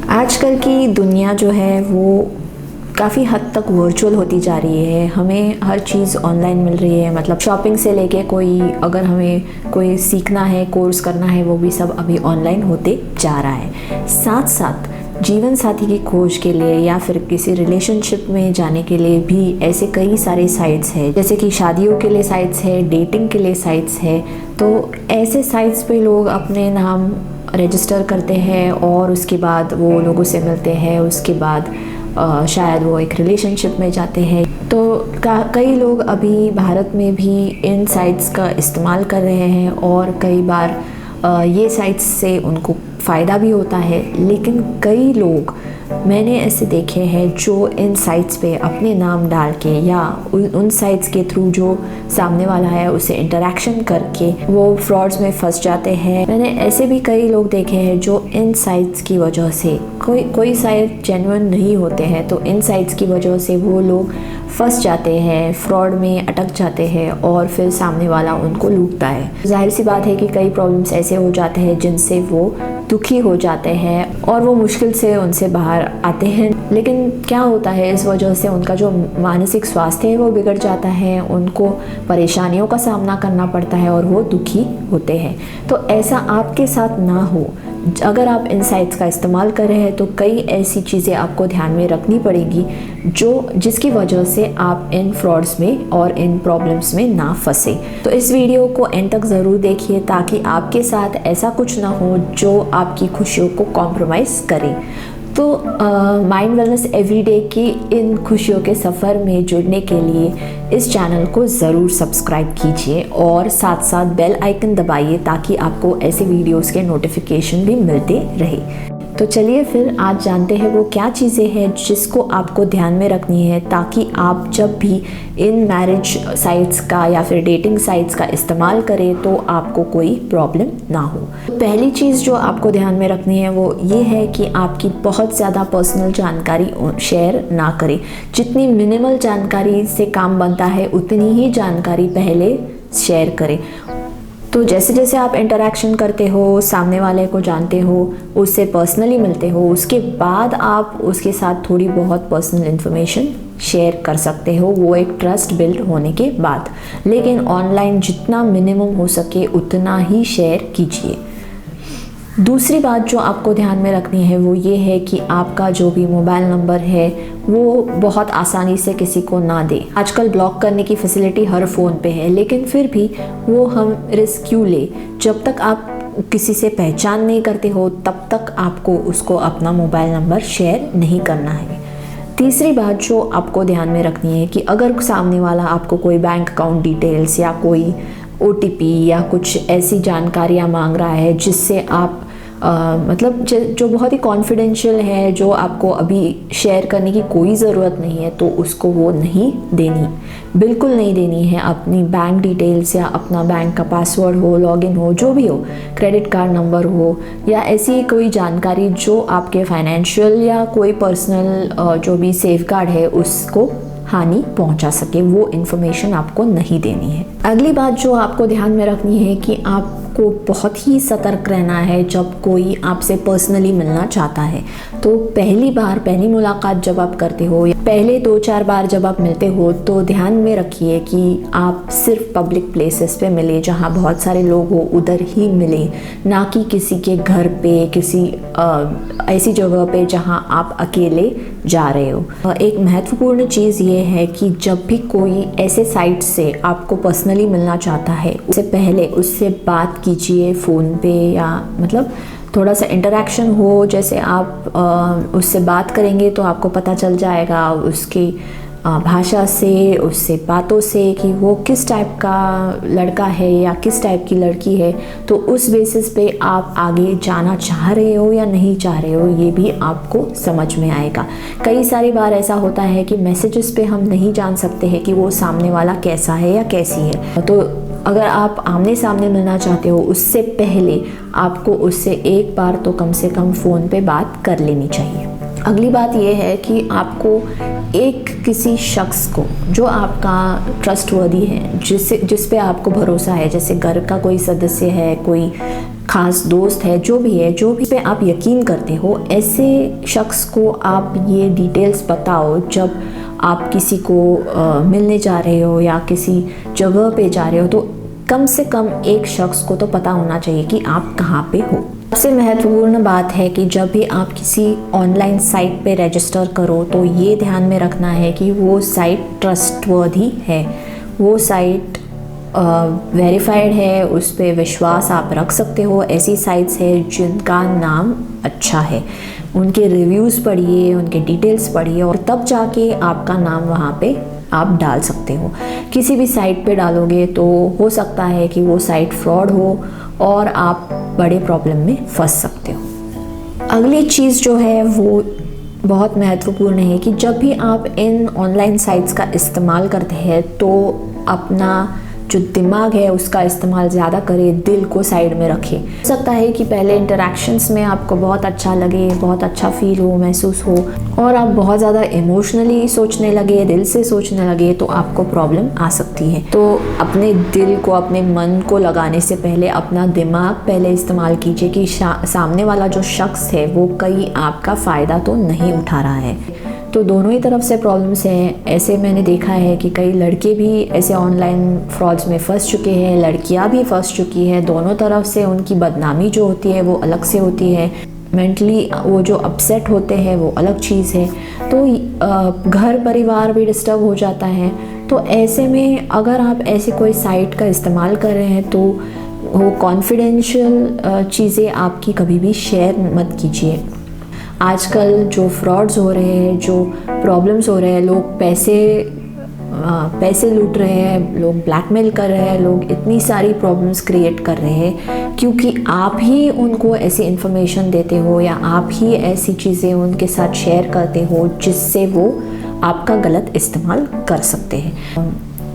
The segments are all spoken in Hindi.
आजकल की दुनिया जो है वो काफ़ी हद तक वर्चुअल होती जा रही है। हमें हर चीज़ ऑनलाइन मिल रही है, मतलब शॉपिंग से लेके कोई अगर हमें कोई सीखना है, कोर्स करना है, वो भी सब अभी ऑनलाइन होते जा रहा है। साथ साथ जीवन साथी की खोज के लिए या फिर किसी रिलेशनशिप में जाने के लिए भी ऐसे कई सारे साइट्स हैं, जैसे कि शादियों के लिए साइट्स है, डेटिंग के लिए साइट्स है। तो ऐसे साइट्स पे लोग अपने नाम रजिस्टर करते हैं और उसके बाद वो लोगों से मिलते हैं, उसके बाद शायद वो एक रिलेशनशिप में जाते हैं। तो कई लोग अभी भारत में भी इन साइट्स का इस्तेमाल कर रहे हैं और कई बार ये साइट्स से उनको फ़ायदा भी होता है। लेकिन कई लोग मैंने ऐसे देखे हैं जो इन साइट्स पे अपने नाम डाल के या उन साइट्स के थ्रू जो सामने वाला है उससे इंटरेक्शन करके वो फ्रॉड्स में फंस जाते हैं। मैंने ऐसे भी कई लोग देखे हैं जो इन साइट्स की वजह से कोई साइट जेन्युइन नहीं होते हैं, तो इन साइट्स की वजह से वो लोग फंस जाते हैं, फ्रॉड में अटक जाते हैं और फिर सामने वाला उनको लूटता है। जाहिर सी बात है कि कई प्रॉब्लम्स ऐसे हो जाते हैं जिनसे वो दुखी हो जाते हैं और वो मुश्किल से उनसे बाहर आते हैं। लेकिन क्या होता है, इस वजह से उनका जो मानसिक स्वास्थ्य है वो बिगड़ जाता है, उनको परेशानियों का सामना करना पड़ता है और वो दुखी होते हैं। तो ऐसा आपके साथ ना हो। अगर आप इन साइट्स का इस्तेमाल कर रहे हैं तो कई ऐसी चीज़ें आपको ध्यान में रखनी पड़ेगी जिसकी वजह से आप इन फ्रॉड्स में और इन प्रॉब्लम्स में ना फंसे। तो इस वीडियो को एंड तक ज़रूर देखिए ताकि आपके साथ ऐसा कुछ ना हो जो आपकी खुशियों को कॉम्प्रोमाइज़ करे। तो माइंड वेलनेस एवरीडे की इन खुशियों के सफ़र में जुड़ने के लिए इस चैनल को ज़रूर सब्सक्राइब कीजिए और साथ साथ बेल आइकन दबाइए ताकि आपको ऐसे वीडियोस के नोटिफिकेशन भी मिलते रहे। तो चलिए फिर आज जानते हैं वो क्या चीज़ें हैं जिसको आपको ध्यान में रखनी है ताकि आप जब भी इन मैरिज साइट्स का या फिर डेटिंग साइट्स का इस्तेमाल करें तो आपको कोई प्रॉब्लम ना हो। पहली चीज़ जो आपको ध्यान में रखनी है वो ये है कि आपकी बहुत ज़्यादा पर्सनल जानकारी शेयर ना करें। जितनी मिनिमल जानकारी से काम बनता है उतनी ही जानकारी पहले शेयर करें। तो जैसे जैसे आप इंटरेक्शन करते हो, सामने वाले को जानते हो, उससे पर्सनली मिलते हो, उसके बाद आप उसके साथ थोड़ी बहुत पर्सनल इन्फॉर्मेशन शेयर कर सकते हो, वो एक ट्रस्ट बिल्ड होने के बाद। लेकिन ऑनलाइन जितना मिनिमम हो सके उतना ही शेयर कीजिए। दूसरी बात जो आपको ध्यान में रखनी है वो ये है कि आपका जो भी मोबाइल नंबर है वो बहुत आसानी से किसी को ना दे। आजकल ब्लॉक करने की फैसिलिटी हर फ़ोन पे है, लेकिन फिर भी वो हम रिस्क क्यों ले। जब तक आप किसी से पहचान नहीं करते हो तब तक आपको उसको अपना मोबाइल नंबर शेयर नहीं करना है। तीसरी बात जो आपको ध्यान में रखनी है कि अगर सामने वाला आपको कोई बैंक अकाउंट डिटेल्स या कोई OTP या कुछ ऐसी जानकारियाँ मांग रहा है जिससे आप मतलब जो बहुत ही कॉन्फिडेंशियल है, जो आपको अभी शेयर करने की कोई ज़रूरत नहीं है, तो उसको वो नहीं देनी, बिल्कुल नहीं देनी है। अपनी बैंक डिटेल्स या अपना बैंक का पासवर्ड हो, लॉगिन हो, जो भी हो, क्रेडिट कार्ड नंबर हो या ऐसी कोई जानकारी जो आपके फाइनेंशियल या कोई पर्सनल जो भी सेफगार्ड है उसको हानि पहुंचा सके, वो इन्फॉर्मेशन आपको नहीं देनी है। अगली बात जो आपको ध्यान में रखनी है कि आपको बहुत ही सतर्क रहना है जब कोई आपसे पर्सनली मिलना चाहता है। तो पहली मुलाकात जब आप करते हो या पहले 2-4 बार जब आप मिलते हो तो ध्यान में रखिए कि आप सिर्फ पब्लिक प्लेसेस पे मिले, जहाँ बहुत सारे लोग हो उधर ही मिले, ना कि किसी के घर पे, किसी ऐसी जगह पे जहाँ आप अकेले जा रहे हो। एक महत्वपूर्ण चीज़ ये है कि जब भी कोई ऐसे साइट से आपको पर्सनली मिलना चाहता है उससे पहले उससे बात कीजिए फ़ोन पे, या मतलब थोड़ा सा इंटरेक्शन हो। जैसे आप उससे बात करेंगे तो आपको पता चल जाएगा उसकी भाषा से, उससे बातों से कि वो किस टाइप का लड़का है या किस टाइप की लड़की है। तो उस बेसिस पे आप आगे जाना चाह रहे हो या नहीं चाह रहे हो ये भी आपको समझ में आएगा। कई सारी बार ऐसा होता है कि मैसेजेस पे हम नहीं जान सकते हैं कि वो सामने वाला कैसा है या कैसी है। तो अगर आप आमने सामने मिलना चाहते हो उससे पहले आपको उससे एक बार तो कम से कम फ़ोन पे बात कर लेनी चाहिए। अगली बात ये है कि आपको एक किसी शख्स को जो आपका ट्रस्टवर्दी है, जिस पे आपको भरोसा है, जैसे घर का कोई सदस्य है, कोई खास दोस्त है, जो भी पे आप यकीन करते हो, ऐसे शख्स को आप ये डिटेल्स बताओ जब आप किसी को मिलने जा रहे हो या किसी जगह पे जा रहे हो। तो कम से कम एक शख्स को तो पता होना चाहिए कि आप कहाँ पे हो। सबसे महत्वपूर्ण बात है कि जब भी आप किसी ऑनलाइन साइट पे रजिस्टर करो तो ये ध्यान में रखना है कि वो साइट ट्रस्टवर्दी है, वो साइट वेरीफाइड है, उस पर विश्वास आप रख सकते हो। ऐसी साइट्स है जिनका नाम अच्छा है, उनके रिव्यूज़ पढ़िए, उनके डिटेल्स पढ़िए और तब जाके आपका नाम वहाँ पे आप डाल सकते हो। किसी भी साइट पे डालोगे तो हो सकता है कि वो साइट फ्रॉड हो और आप बड़े प्रॉब्लम में फंस सकते हो। अगली चीज़ जो है वो बहुत महत्वपूर्ण है कि जब भी आप इन ऑनलाइन साइट्स का इस्तेमाल करते हैं तो अपना जो दिमाग है उसका इस्तेमाल ज़्यादा करें, दिल को साइड में रखें। हो सकता है कि पहले इंटरेक्शंस में आपको बहुत अच्छा लगे, बहुत अच्छा फील हो, महसूस हो और आप बहुत ज़्यादा इमोशनली सोचने लगे, दिल से सोचने लगे तो आपको प्रॉब्लम आ सकती है। तो अपने दिल को, अपने मन को लगाने से पहले अपना दिमाग पहले इस्तेमाल कीजिए कि सामने वाला जो शख्स है वो कहीं आपका फ़ायदा तो नहीं उठा रहा है। तो दोनों ही तरफ से प्रॉब्लम्स हैं। ऐसे मैंने देखा है कि कई लड़के भी ऐसे ऑनलाइन फ्रॉड्स में फंस चुके हैं, लड़कियां भी फंस चुकी हैं। दोनों तरफ से उनकी बदनामी जो होती है वो अलग से होती है, मेंटली वो जो अपसेट होते हैं वो अलग चीज़ है। तो घर परिवार भी डिस्टर्ब हो जाता है। तो ऐसे में अगर आप ऐसे कोई साइट का इस्तेमाल कर रहे हैं तो वो कॉन्फिडेंशियल चीज़ें आपकी कभी भी शेयर मत कीजिए। आजकल जो फ्रॉड्स हो रहे हैं, जो प्रॉब्लम्स हो रहे हैं, लोग पैसे लूट रहे हैं, लोग ब्लैकमेल कर रहे हैं, लोग इतनी सारी प्रॉब्लम्स क्रिएट कर रहे हैं क्योंकि आप ही उनको ऐसी इन्फॉर्मेशन देते हो या आप ही ऐसी चीज़ें उनके साथ शेयर करते हो जिससे वो आपका गलत इस्तेमाल कर सकते हैं।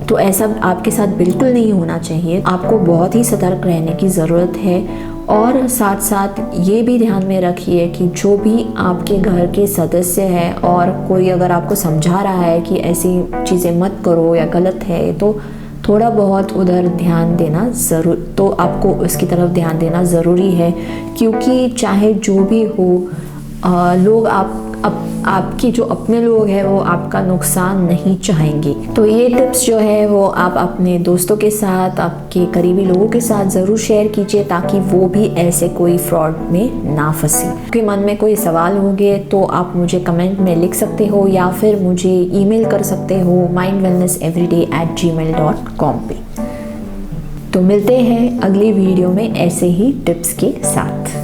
तो ऐसा आपके साथ बिल्कुल नहीं होना चाहिए। आपको बहुत ही सतर्क रहने की ज़रूरत है और साथ साथ ये भी ध्यान में रखिए कि जो भी आपके घर के सदस्य हैं और कोई अगर आपको समझा रहा है कि ऐसी चीज़ें मत करो या गलत है तो थोड़ा बहुत उधर ध्यान देना ज़रूर, तो आपको उसकी तरफ ध्यान देना ज़रूरी है क्योंकि चाहे जो भी हो लोग आपके जो अपने लोग हैं वो आपका नुकसान नहीं चाहेंगे। तो ये टिप्स जो है वो आप अपने दोस्तों के साथ, आपके करीबी लोगों के साथ ज़रूर शेयर कीजिए ताकि वो भी ऐसे कोई फ्रॉड में ना फंसे। आपके मन में कोई सवाल होंगे तो आप मुझे कमेंट में लिख सकते हो या फिर मुझे ईमेल कर सकते हो mindwellnesseveryday@gmail.com पे। तो मिलते हैं अगली वीडियो में ऐसे ही टिप्स के साथ।